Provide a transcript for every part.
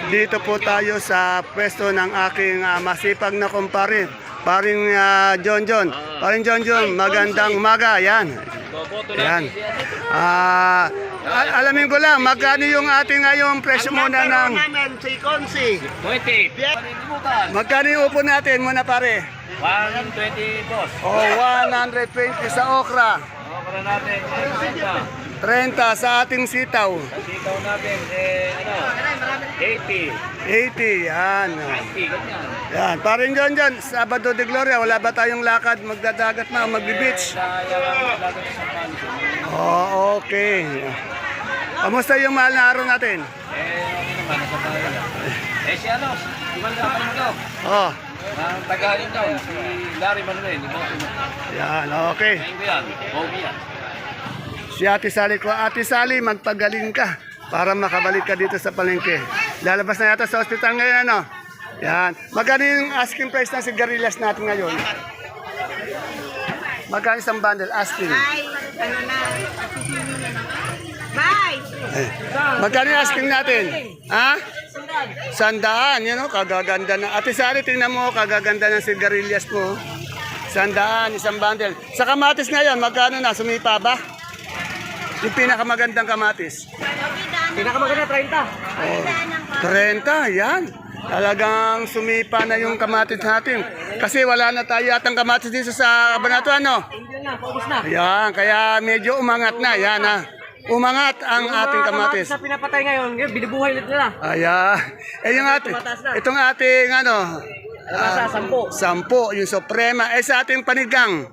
Dito po tayo sa pwesto ng aking masipag na kumpare, paring John John. Paring John John, magandang umaga. Yan. Yan. Alamin ko lang, magkano yung ating ngayong presyo muna ng... Magkano yung upo natin muna pare? 120 boss. Oh, 120 sa okra. Okra natin, 30 sa ating sitaw. sitaw natin, 80. 80, yan. 90, ganyan. Yan, paring John John, Sabado de Gloria, wala ba tayong lakad, magdadagat na, magbe-beach? Oh, okay. Kamusta yung mahal na araw natin? Naman, nasa bahay lang. Si Gumanda pa rin daw. Oh, Ang tagahalin daw, si Larry Manuel. yan, okay. Ngayon ko yan, Bobby yan. Si Ate Sally ko, Ate Sally, magpagaling ka para makabalik ka dito sa palengke. Lalabas na yata sa ospital ngayon, ano? Yan. Magkano yung asking price ng sigarilyas natin ngayon? Magkano isang bundle? Asking. Bye! Eh. Magkano yung asking natin? Ha? Sandaan. Yan o, kagaganda na. Ate Sally, tingnan mo, kagaganda ng sigarilyas mo. Sandaan, isang bundle. Sa kamatis ngayon, magkano na? Sumipa ba? Yung pinakamagandang kamatis. Pinakamaganda, 30. Oh, 30, yan. Talagang sumipa na yung kamatis natin. Kasi wala na tayo atang kamatis dito sa Banato, ano? Hindi na, paubos na. Yan, kaya medyo umangat na. Yan, ha. Umangat ang ating kamatis. Sa pinapatay ngayon, binubuhay ulit nila. Ayan. Eh, yung ating, itong ating, ano, Nasa 10. 10, yung Suprema. Eh, sa ating panigang.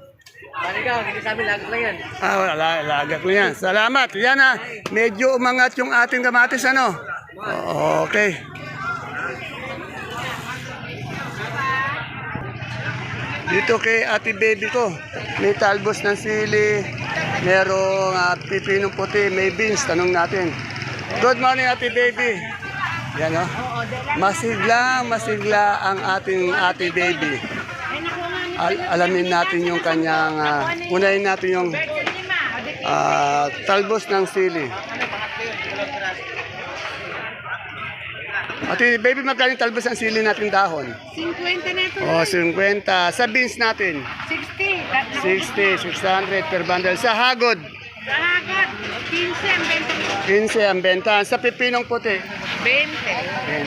Panigaw, hindi sa amin, lagos lang yan. Wala, lagak mo yan. Salamat. Yan, ha. Medyo umangat yung ating kamatis, ano? Okay. Dito kay ate baby ko, may talbos ng sili, merong pipinong puti, may beans, tanong natin. Good morning ate baby. Yan o. Masigla ang ating ate baby. Alamin natin yung kanyang, unahin natin yung talbos ng sili. Ate baby, magkano yung talbos ng sili natin dahon? 50 na ito. Oh, 50. Sa beans natin? 60. 600 per bundle. Sa hagod? Kahagad, 15 ang 15 ang benta. benta. Sa pipinong puti? 20.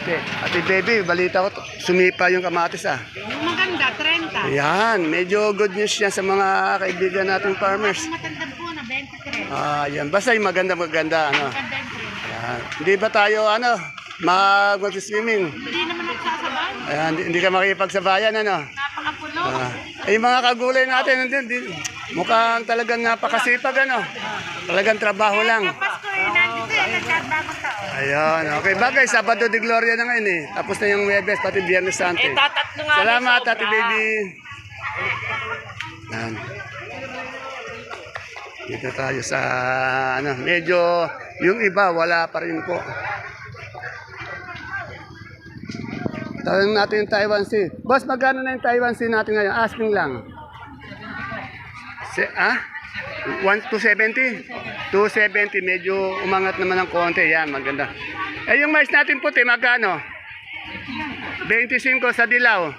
20. Ate baby, balita ko, sumipa yung kamatis Yung maganda, 30. Ayan, medyo good news yan sa mga kaibigan nating farmers. Yung matanda po na 23. Yan. Basta yung maganda, ano? Maganda yung 3. Ayan. Hindi ba tayo, mag-swimming? Hindi naman nagsasabay. Ayan, hindi ka makipagsabayan, ano? Napakapulo. Yung mga kagulay natin, mukhang talagang napakasipag, ano? Talagang trabaho lang. Pasko nandito nagkabagong taon. Ayun, okay. Bagay, Sabado de Gloria na ngayon eh. Tapos na yung Huwebes, pati Biyernes Santo. Tatatlo nga. Salamat, Ate Baby. Yan. Dito tayo sa, medyo, yung iba, wala pa rin po. Tanong natin yung Taiwan Sea. Boss, magkano na yung Taiwan Sea natin ngayon? Asking lang. 270? 270, medyo umangat naman ng konti. Yan, maganda. Eh, yung mais natin puti, magkano? 25 sa dilaw.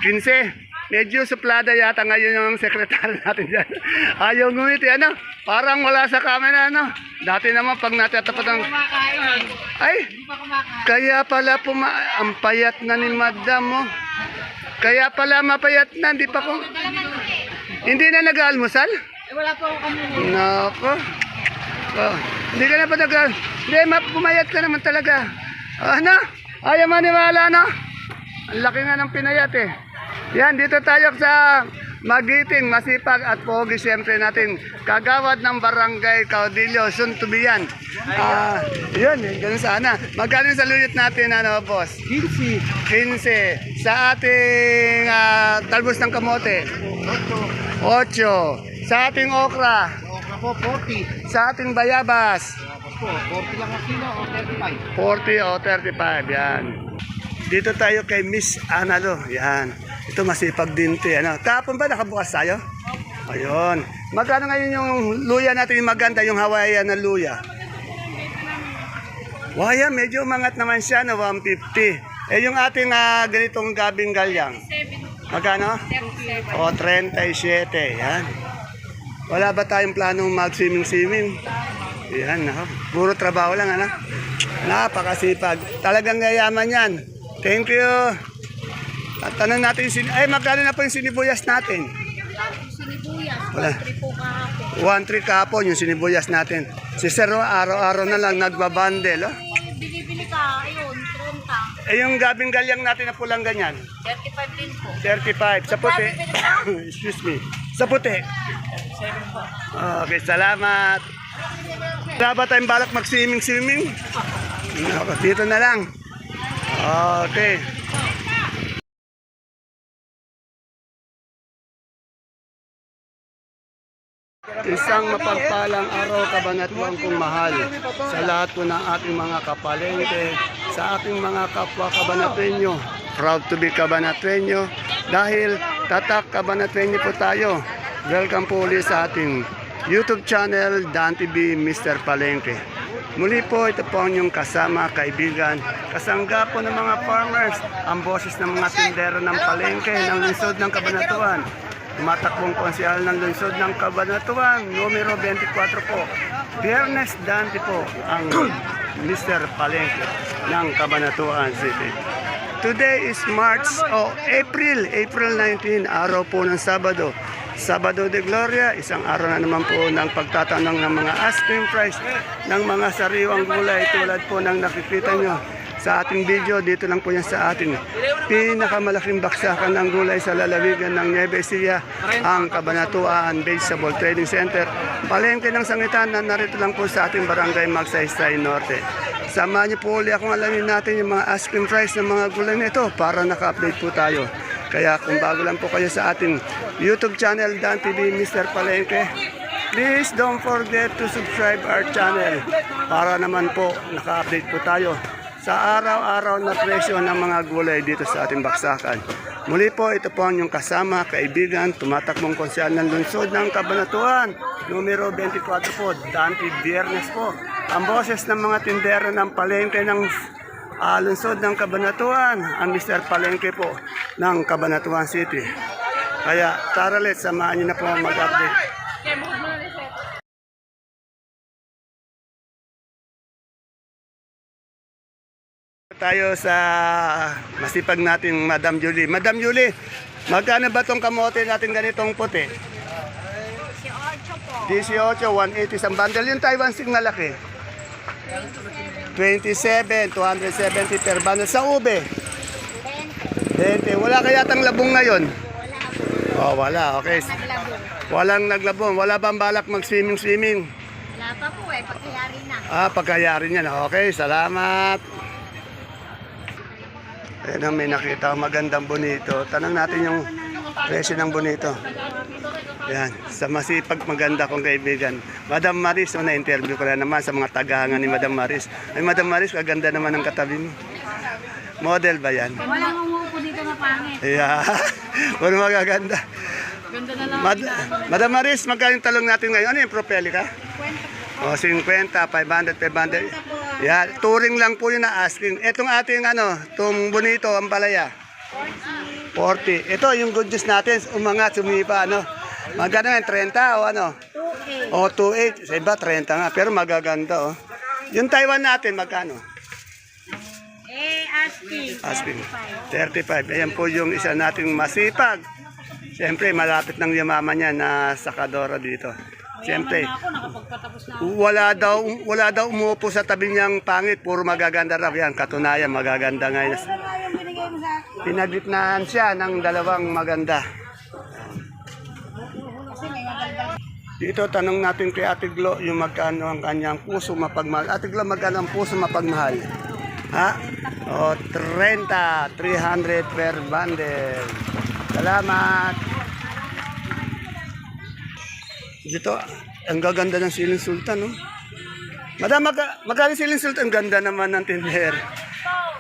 15. Medyo suplada yata ngayon yung sekretary natin dyan. Ayaw ngumiti, Parang wala sa camera, Dati naman pag natatapat ang... Ay, kaya pala ang payat na ni madam, mo. Kaya pala mapayat na, hindi na nag-almusal? Wala po ako kami. Nako. Hindi ka na pa Hindi, pumayat ka naman talaga. Ayaw maniwala, Ang laki nga ng pinayat, eh. Yan, dito tayo sa magiting, masipag at pogi siyempre natin. Kagawad ng Barangay Caudillo, soon to be yan. Yun, ganun sana. Magkano sa luyot natin, boss? 15. 15. Sa ating talbos ng kamote? 8. Sa ating okra? Okra po, 40. Sa ating bayabas? Po, 40 lang ang kilo o 35. 40 o 35, yan. Dito tayo kay Miss Analo, yan. Ito masipag din ito, Kahapon ba nakabukas tayo? Ayun. Magkano ngayon yung luya natin yung maganda, yung Hawaiian na luya? Waya, medyo umangat naman siya na 150. Eh yung ating ganitong gabing galyang. Magkano? O, 37. Yan. Wala ba tayong planong mag-swimming-swimming? Yan, nako. Puro trabaho lang, ano? Napakasipag. Talagang yayaman yan. Thank you. At tanong natin, magkano na po yung sinibuyas natin? Sinibuyas, Wala. 1-3 po kahapon. 1-3 kahapon yung sinibuyas natin. Si Sir, araw-araw na lang nagbabandel. Oh. Bili-bili ka, ayun, 30. Eh yung gabing galyang natin na pulang ganyan, 35 din po. 35. Sa puti, excuse me, sa puti. Okay, salamat. Wala ba tayong balak mag-swimming-swimming? Dito na lang. Okay. Isang mapagpalang araw kabanatuan kong mahal sa lahat po ng ating mga kapalengke, sa ating mga kapwa kabanatwenyo. Proud to be kabanatwenyo dahil tatak kabanatwenyo po tayo. Welcome po ulit sa ating YouTube channel, Dan TV Mr. Palengke. Muli po, ito po ang inyong kasama, kaibigan, kasangga po ng mga farmers, ang boses ng mga tindero ng palengke, ng lungsod ng Kabanatuan. Tumatakbong konsyal ng lungsod ng Kabanatuan, numero 24 po. Biyernes Dante po ang Mr. Palengke ng Cabanatuan City. Today is April 19, araw po ng Sabado. Sabado de Gloria, isang araw na naman po ng pagtatanong ng mga asking price ng mga sariwang gulay tulad po ng nakikita nyo sa ating video. Dito lang po yan sa ating pinakamalaking baksakan ng gulay sa lalawigan ng Nueva Ecija, ang Cabanatuan Vegetable Trading Center. Palengke ng sangitan na narito lang po sa ating barangay Magsaysay Norte. Samahan niyo po ulit akong alamin natin yung mga asking price ng mga gulay nito para naka-update po tayo. Kaya kung bago lang po kayo sa ating YouTube channel, Dan TV Mr. Palengke, please don't forget to subscribe our channel para naman po naka-update po tayo sa araw-araw na presyo ng mga gulay dito sa ating baksakan. Muli po, ito po ang inyong kasama, kaibigan, tumatakbong konsyal ng lungsod ng Cabanatuan, numero 24 po, Dante Biyernes po. Ang boses ng mga tindero ng palengke ng lungsod ng Cabanatuan, ang Mr. Palengke po ng Cabanatuan City. Kaya tara let's, samahan niyo na po mag-update. Tayo sa masipag nating Madam Julie. Madam Julie, magkano ba tong kamote natin ganitong puti? 18 po. 18, 180 isang bundle. Yung Taiwan Sing na laki? 27, 270 per bundle. Sa ube? 20. Wala kaya tang labong ngayon? Oh, wala. Okay. Walang naglabong. Wala bang balak mag-swimming-swimming? Wala pa po pagkayari na. Pagkayari niyan. Okay, salamat. Ayan, may nakita ko magandang bonito. Tanong natin yung presyo ng bonito. Yan, sa masipag maganda kong kaibigan. Madam Maris, na-interview ko na naman sa mga tagahangan ni Madam Maris. Ay, Madam Maris, kaganda naman ng katabi mo. Model ba yan? Walang umuupo dito na pangit. Yeah, puro magaganda. Ganda na lang. Madam Maris, magkano yung talong natin ngayon? Ano yung propelica? 50. O, 50, 500, 500. Yan, touring lang po yun na asking. Itong ating itong bonito, ang palaya. 40. Ito, yung good news natin, umangat, sumipa, Magkano yan, 30 o ano? 2.8. O, 2.8. Sa iba, 30 nga. Pero magaganda, Yung Taiwan natin, magkano? Asking. 35. Ayan po yung isa nating masipag. Siyempre, malapit ng yumaman niya na sakadora dito. Siyempre, wala daw umupo sa tabi niyang pangit, puro magaganda raw. Yan, katunayan, magaganda ngayon. Pinagitnaan siya ng dalawang maganda. Dito, tanong natin kay Ate Glo, yung magkano ang kanyang puso mapagmahal. Ate Glo, magkano ang puso mapagmahal? Ha? O, 30, 300 per bundle. Salamat. Dito, ang gaganda ng siling sultan, Madam, magkano siling sultan? Ang ganda naman ng tindero.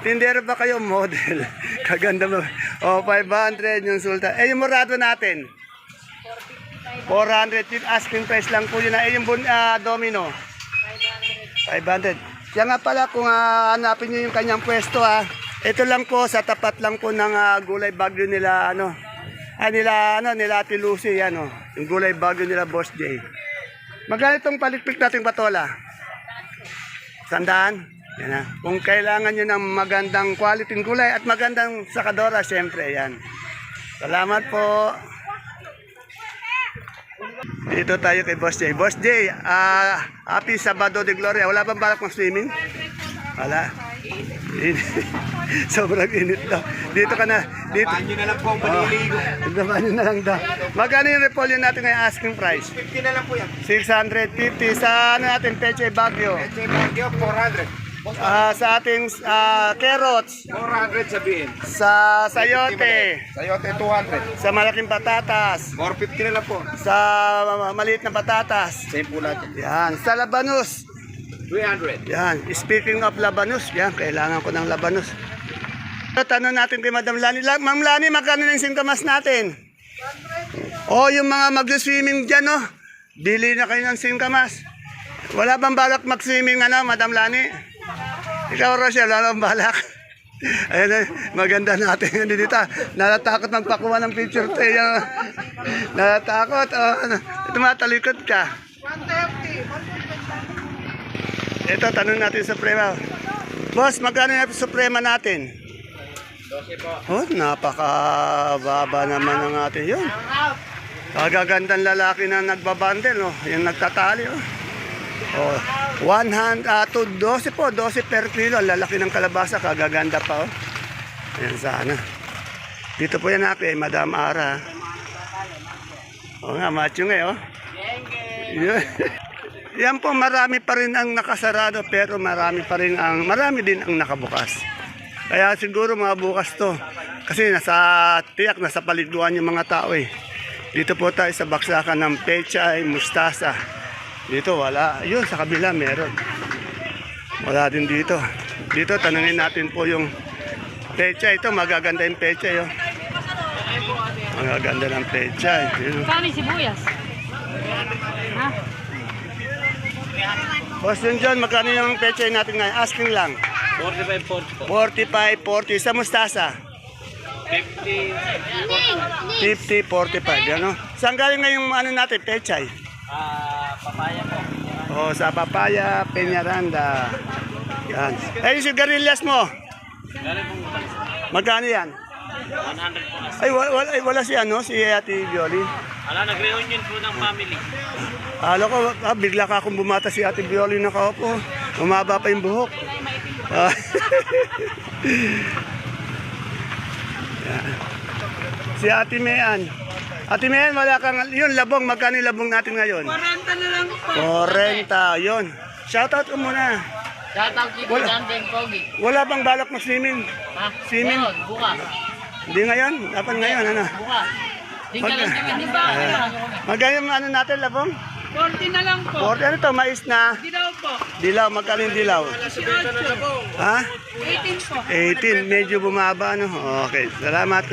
Tindero ba kayo? Model. Kaganda mo. O, 500 yung sultan. Yung morado natin? 400. Asking price lang po yun. Yung domino? 500. Yan nga pala kung hanapin niyo yung kanyang pwesto ito lang po sa tapat lang po ng gulay bagyo nila nila Ate Lucy yan yung gulay bagyo nila Boss J. Magkano itong palikpik nating patola? 100? Yan na. Kung kailangan nyo ng magandang quality gulay at magandang sakadora, syempre yan. Salamat po. Dito tayo kay Boss J. Boss J, happy Sabado de Gloria. Wala bang balak ng swimming? Wala. Sobrang init daw. Dito ka na. Dito. Paano na lang po ang maliligo. Paano na lang daw. Magkano yung repolyo natin ngayon asking price? 50 na lang po yan. 650 sa natin, Peche Bagyo. Peche Bagyo, 400. Sa ating carrots, 400 sabihin. sa sayote, Sayote, 200. sa malaking patatas, 450 na lang po. sa maliit na patatas. Same po natin. Yan, sa labanus. 300. Yan, speaking of labanus, yan, kailangan ko ng labanus. Tanong natin kay Madam Lani. Ma'am Lani, magkano na yung singkamas natin? Yung mga mag-swimming dyan, bili na kayo ng singkamas. Wala bang balak mag-swimming, Madam Lani? Ikaw, Rochelle, wala bang balak? Ayun, maganda natin dito. Natatakot magpakuha ng picture tayo. Natatakot. Tumatalikod ka. 130. Ito, tanong natin sa Suprema. Boss, magkano yung Suprema natin? 12 po. Napakababa naman ng atin yun. Kagagandang lalaki na nagbabandel, yung nagtatali. 12 po, 12 per kilo. Lalaki ng kalabasa, kagaganda pa. Ayan sana. Dito po yan natin, Madam Ara. Nga, macho nga. Yan po, marami pa rin ang nakasarado, pero marami din ang nakabukas. Kaya siguro mga bukas to. Kasi nasa paliguan yung mga tao Dito po tayo sa baksakan ng pechay, mustasa. Dito wala. Yun, sa kabila meron. Wala din dito. Dito, tanungin natin po yung pecha. Ito, magaganda yung pecha. Magaganda ng pecha. Kami sibuyas. Ha? Boss John John, magkano yung pecha natin ngayon? Asking lang. 45-40 po. 45, 40. Sa mustasa? 50, 45. Yan, Saan galing na yung natin, pechay? Papaya po. Sa Papaya, Peñaranda. Yan. Yung sigarilyas mo? Galing pong utalis. Magkano yan? 100 po. Wala si Ate Violi. Nag-reunion po ng family. Alam ko, bigla ka akong bumata si Ate Violi na kaupo. Umaba pa yung buhok. Yan. Si Ate Mayan. Ate Mayan, wala kang, yun, labong, magkano yung labong natin ngayon? 40 na lang po. 40, yun. Shoutout ko muna. Shoutout kay Dante Pogi. Wala bang balak mo swimming? Ha? Swimming? Bukas. Hindi ngayon? Dapat ngayon, Bukas. Di ka lang kami. Di ba? Magkano yung natin, labong? 40 na lang po. 40, ano to, mais na? Dilaw po. Dilaw, magkano yung dilaw? 18 Ha? po. 18, medyo bumaba, Okay, salamat.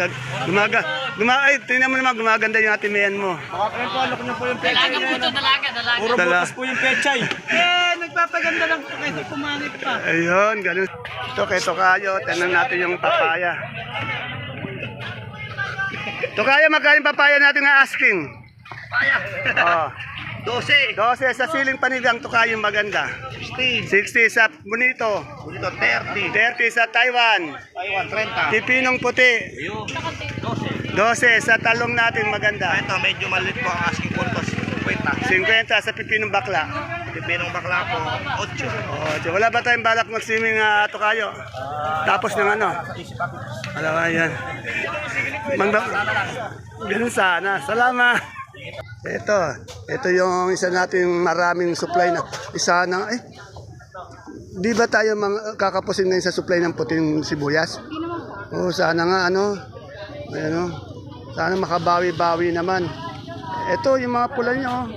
Tingnan mo naman, gumaganda yung Ate Mayan mo. Dalaga po ito, dalaga. Puro butas po yung pechay. Nagpapaganda lang po kayo. Pumanit pa. Ayun, ganun. Ito kay Tokayo, tanong natin yung papaya. Tokayo, magkano yung papaya natin nga asking? Papaya. 12 sa siling panigang, Tokayo, maganda. 60 sa bonito. Dito, 30. 30 sa Taiwan. Taiwan, 30. Pipinong puti. 12 sa talong natin, maganda. Ito, medyo maliit po ang asking puntos. 50. 50 sa pipinong bakla. Pipinong bakla po, 8. Wala ba tayong balak mag-swimming, Tokayo? Tapos ng alam mo, yan. Ganun sana. Salamat. Ito yung isa nating maraming supply na isa na di ba tayo kakapusin ngayon sa supply ng puting sibuyas? Sana nga sana makabawi-bawi naman. Ito yung mga pula nyo.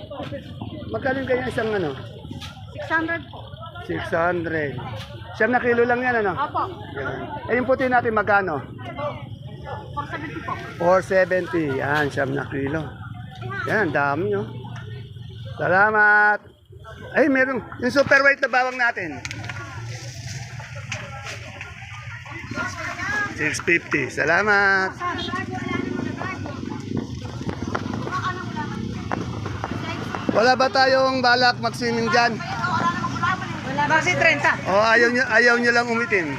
Magkano ganyan isang 600 po. 600. Siyam na kilo lang yan Opo. Yan. Yung puti natin magkano? 470 po. 470. Yan, siyam na kilo. Yan, dami Salamat. Ay, meron. Yung super white na bawang natin. 650. Salamat. Wala ba tayong balak mag-swimming dyan? Kasi 30. O ayaw nyo lang umitim?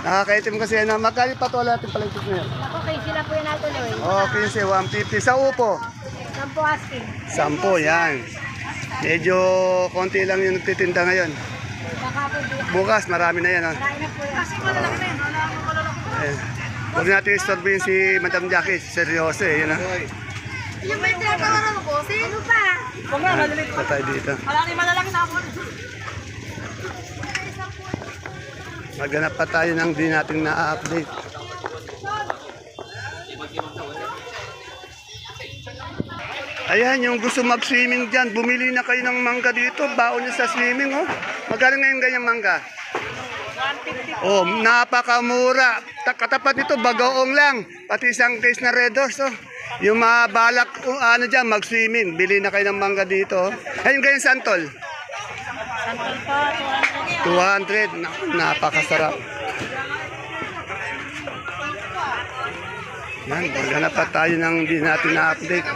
Nakakaitim kasi ano. Magkali patola natin pala ito ngayon? Okay, sila po yung natuloy. O, 15, 150. Sa upo? Sampo asking. 10, yan. Medyo konti lang yung nagtitinda ngayon. Baka po di. Bukas, marami na yan. Marami na po yan. Kasi malalaki na yun. Huwag natin istorbohin si Madam Jackie. Seryoso eh. Yun, ha? Yung may tinatawaran mo po, sino pa? Huwag na, maliliit Ito tayo dito. malalaki na ako. Maghanap pa tayo ng di natin na-update. Ayan, yung gusto mag-swimming dyan, bumili na kayo ng mangga dito. Baon nyo sa swimming, oh. Magkano ngayon ganyang mangga? 150. Oh, napakamura. Katapat nito, bagoong lang. Pati isang case na Red Horse, oh. Yung mga balak, ano dyan, mag-swimming. Bili na kayo ng mangga dito, oh. Ayun, ganyang santol. Santol pa, 200. Napakasarap. Yan, maghanap pa tayo ng di natin na-update.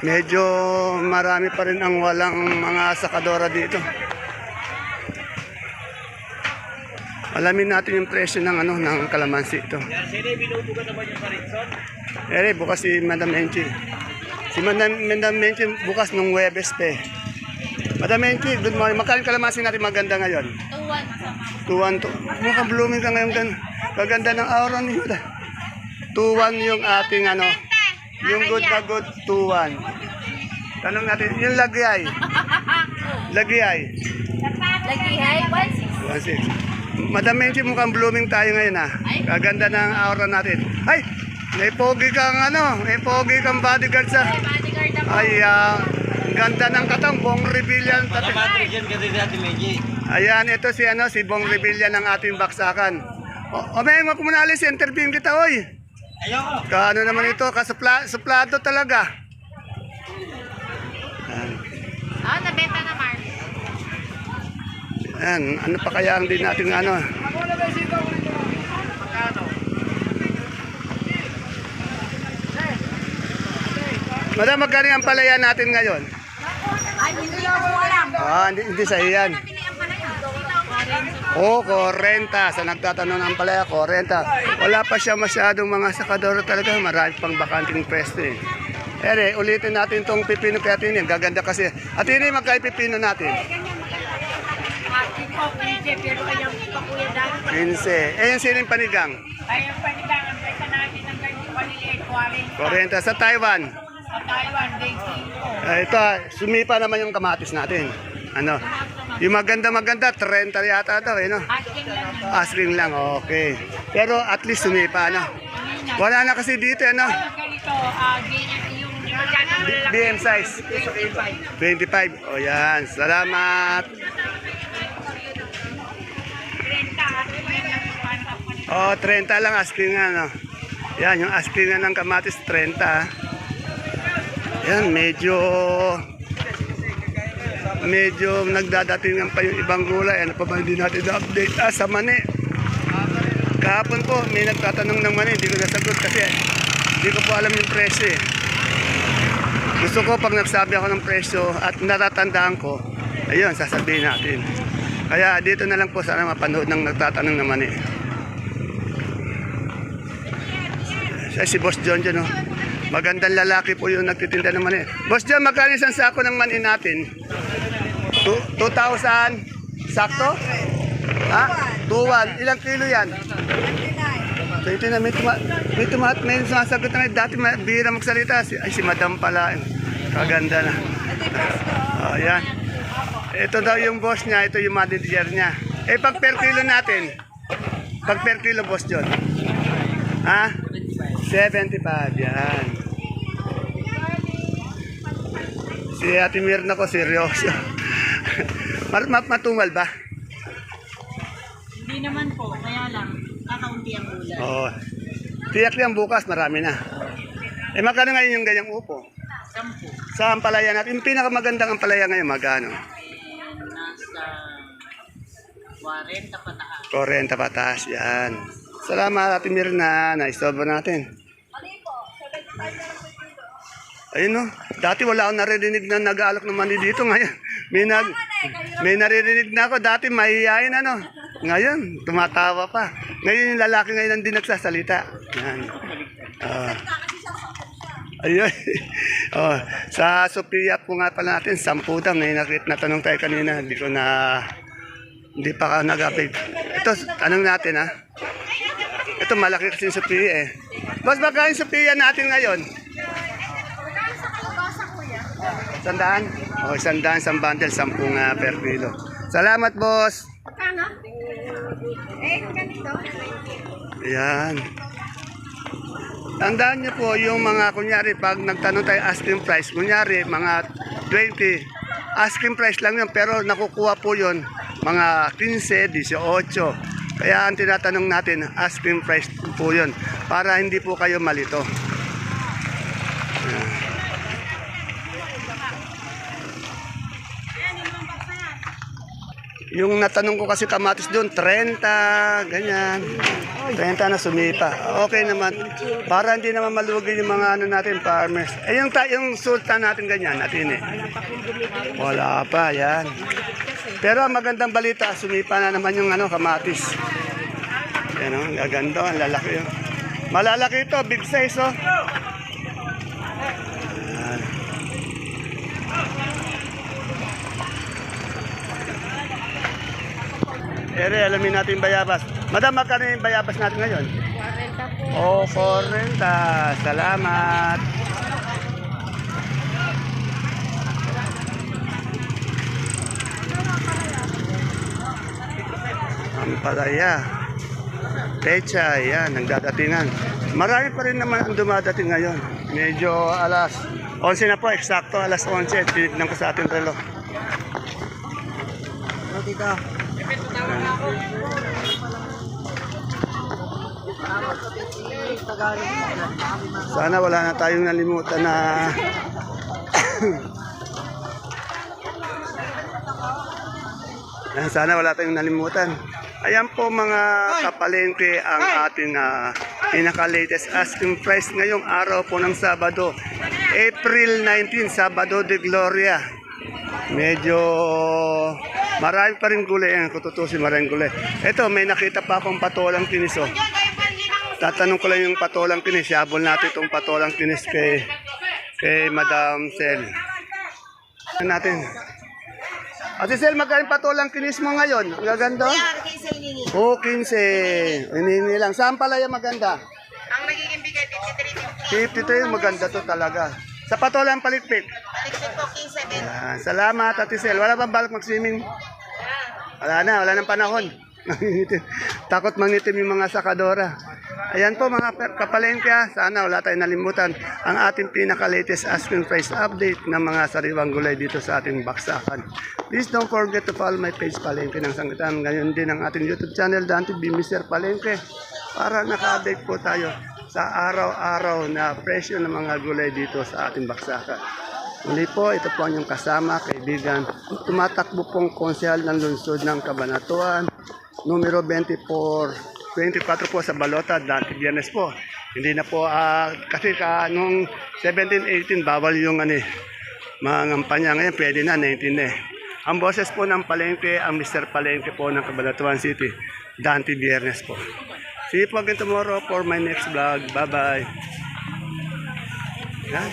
Medyo marami pa rin ang walang mga sakadora dito. Alamin natin yung presyo ng ng kalamansi ito. Bukas si Madam Enchi. Si Madam Enchi bukas nung Huwebes pe. Madam Enchi, good morning. Magkano kalamansi natin maganda ngayon? 2-1 to. Mukhang blooming ka ngayon gan. Kaganda ng aura niyo. 2-1 yung ating yung good na good 2-1. Tanong natin, yung lagyay. Lagyay. Lagihay, 160. 1-6. Madam Menchi, mukhang blooming tayo ngayon ha. Kaganda ng aura natin. Ay, may pogi kang may pogi kang bodyguard sa. Bodyguard ako. Ay, ang ganda ng katang Bong Revillan. Ayan, ito si Bong Revillan ng ating baksakan. May mo kumunali si interview kita, oy. Kaano naman ito, suplado talaga. Nabenta na, Mark. Ayan, ano pa kaya ang din natin Madam, magkano ang palaya natin ngayon? Ay, hindi ako alam. Hindi sa iyan. Oh, 40. Sa nagtatanong ng palaya, 40. Wala pa siya masyadong mga sakadoro talaga. Marami pang bakanting pwesto eh. Ulitin natin itong pipino kaya Atty. Gaganda kasi. Atty. Magkay pipino natin? Akin po, pero kanyang pakuya dahil. 15. Yung siling panigang? Ay, yung panigangan, pwede natin ang ganyan paliliit, 40. Sa Taiwan? Sa Taiwan, day 5. Ito, sumipa naman yung kamatis natin. Yung maganda, 30 yata daw, no? Asking lang yun. Asking lang, okay. Pero at least sumipa, Wala na kasi dito, Ganito, yung BM size. 25. O yan, salamat. O, 30 lang asking nga, Yan, yung asking nga ng kamatis, 30. Yan, medyo nagdadatingan pa yung ibang gulay. Ano pa ba hindi natin na-update? Sa mani. Kahapon po, may nagtatanong ng mani. Hindi ko nasagot kasi hindi ko po alam yung presyo eh. Gusto ko pag nagsabi ako ng presyo at natatandaan ko, ayun, sasabihin natin. Kaya dito na lang po sana mapanood ng nagtatanong ng mani. Si Boss John dyan, magandang lalaki po yung nagtitinda ng mani. Boss John, magkano isang sako ng mani natin? 2,000. Sakto? Ha? 2,1. Ilang kilo yan? 29. May sumasagot na ngayon. Dati bihira magsalita. Si Madam pala. Kaganda na. Yan. Ito daw yung boss niya. Ito yung manager niya. Pag per kilo natin. Pag per kilo, Boss John. Ha? 75. Yan. Si Ate Mirna ko, seryoso. Matumal ba? Hindi naman po, kaya lang, kakaunti ang gulay. Oo. Tiyak yan bukas, marami na. Magkano ngayon yung ganyang upo? 10. Sa ampalaya natin, yung pinakamagandang ampalaya ngayon, magkano? Nasa 40 pataas. 40 pataas, yan. Salamat, Ate Mirna. Na-istobo natin. Ayun no, dati wala akong naririnig na nag-aalok ng mani dito. Ngayon, may naririnig na ako. Dati mahihayin ano. Ngayon, tumatawa pa. Ngayon yung lalaki ngayon hindi nagsasalita. Yan. Ayun. Oh, sa Sophia po nga pala natin, 10 daw. May natanong tayo kanina. Hindi pa ka nag-update. Ito, tanong natin ha. Ito, malaki kasi yung Sophia eh. Boss, baka yung Sophia natin ngayon? 100? O, 100 isang bundle, 10 per kilo. Salamat, boss. Kano? Ganito. Ayan. Tandaan niyo po yung mga, kunyari, pag nagtanong tayo asking price, kunyari, mga 20, asking price lang yun, pero nakukuha po yun, mga 15, 18. Kaya ang tinatanong natin, asking price po yun, para hindi po kayo malito. Yung natanong ko kasi kamatis doon, 30, ganyan. 30 na sumipa. Okay naman. Para hindi naman malugi yung mga ano natin, farmers. Eh, yung sultan natin ganyan, natin eh. Wala pa, yan. Pero ang magandang balita, sumipa na naman yung ano, kamatis. Yan o, gaganda, ang lalaki yun. Malalaki ito, big size oh. Ere, alamin natin yung bayabas. Madam, magkano yung bayabas natin ngayon? 40 po. Oh, 40. Salamat. Ampalaya. Pecha, yan, nagdadatingan. Marami pa rin naman ang dumadating ngayon. Medyo alas 11 na po, eksakto alas 11. Tinignan ko sa ating relo. Dito. Sana wala na tayong nalimutan na sana wala tayong nalimutan. Ayan po mga kapalengke ang ating pinaka-latest asking price ngayong araw po ng Sabado, April 19, Sabado de Gloria. Medyo marami pa rin gulay yan, kututusin maraming gulay. Ito, may nakita pa akong patolang kinis oh. Tatanong ko lang yung patolang kinis. Yabol natin itong patolang kinis kay Madam Sel. Ano natin? Ate Sel, magkano patolang kinis mo ngayon? Ang gaganda? Oo, 15. Hinini lang. Saan pala yung maganda? Ang nagiging bigay, 53. 53, maganda to talaga. Sa patolang palikpik? Palikpik po, 15. Yan. Salamat, Ate Sel. Wala bang balak mag-swimming? Wala nang panahon. Takot mangitim yung mga sakadora. Ayan po mga kapalengke, sana wala tayong nalimutan ang ating pinaka-latest asking price update ng mga sariwang gulay dito sa ating baksakan. Please don't forget to follow my page Palengke ng Sangitan. Ngayon din ang ating YouTube channel, Dante B. Mr. Palengke, para naka-update po tayo sa araw-araw na presyo ng mga gulay dito sa ating baksakan. Muli po, ito po ang inyong kasama, kaibigan, tumatakbo pong konsehal ng lungsod ng Cabanatuan, numero 24 po sa Balota, Dante Biernes po. Hindi na po, kasi nung 17-18, bawal yung mga ngampanya. Ngayon, pwede na, 19 eh. Ang boses po ng Palengke, ang Mr. Palengke po ng Cabanatuan City, Dante Biernes po. See you po again tomorrow for my next vlog. Bye-bye. Yan.